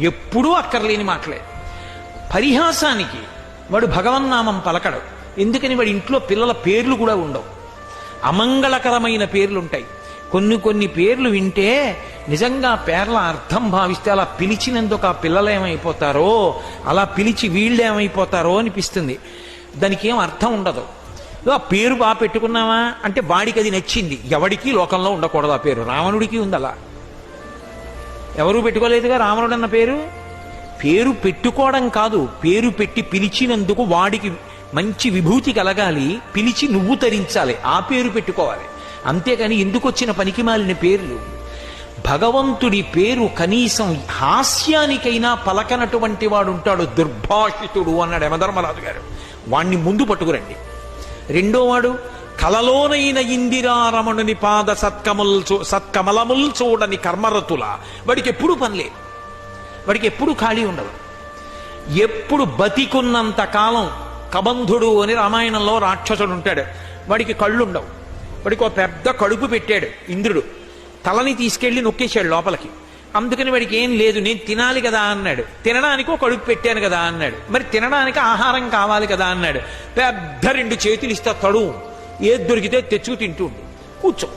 ఎప్పుడూ అక్కర్లేని మాటలే. పరిహాసానికి వాడు భగవన్నామం పలకడు. ఎందుకని వాడి ఇంట్లో పిల్లల పేర్లు కూడా ఉండవు. అమంగళకరమైన పేర్లుంటాయి. కొన్ని పేర్లు వింటే నిజంగా పేర్ల అర్థం భావిస్తే అలా పిలిచినందుకు ఆ పిల్లలు ఏమైపోతారో, అలా పిలిచి వీళ్ళు ఏమైపోతారో అనిపిస్తుంది. దానికి ఏం అర్థం ఉండదు. ఆ పేరు బాగా పెట్టుకున్నావా అంటే వాడికి అది నచ్చింది. ఎవడికి లోకంలో ఉండకూడదు ఆ పేరు. రావణుడికి ఉంది అలా. ఎవరూ పెట్టుకోలేదుగా రావణుడు అన్న పేరు. పేరు పెట్టుకోవడం కాదు, పేరు పెట్టి పిలిచినందుకు వాడికి మంచి విభూతి కలగాలి, పిలిచి నువ్వు తరించాలి, ఆ పేరు పెట్టుకోవాలి. అంతేకాని ఎందుకు వచ్చిన పనికిమాలిన పేర్లు. భగవంతుడి పేరు కనీసం హాస్యానికైనా పలకనటువంటి వాడు ఉంటాడు, దుర్భాషితుడు అన్నాడు యమధర్మరాజు గారు. వాణ్ణి ముందు పట్టుకురండి. రెండోవాడు కలలోనైన ఇందిరారమణుని పాద సత్కమలముల్ చూడని కర్మరతుల. వాడికి ఎప్పుడు పనిలేదు, వాడికి ఎప్పుడు ఖాళీ ఉండదు. ఎప్పుడు బతికున్నంత కాలం కబంధుడు అని రామాయణంలో రాక్షసుడు ఉంటాడు. వాడికి కళ్ళు ఉండవు. వాడికి ఒక పెద్ద కడుపు పెట్టాడు ఇంద్రుడు. తలని తీసుకెళ్లి నొక్కేశాడు లోపలికి. అందుకని వాడికి ఏం లేదు, నేను తినాలి కదా అన్నాడు. తినడానికి ఒక కడుపు పెట్టాను కదా అన్నాడు. మరి తినడానికి ఆహారం కావాలి కదా అన్నాడు. పెద్ద 2 చేతులు ఇస్తా తడువు, ఏది దొరికితే తెచ్చుకు తింటూ కూర్చో.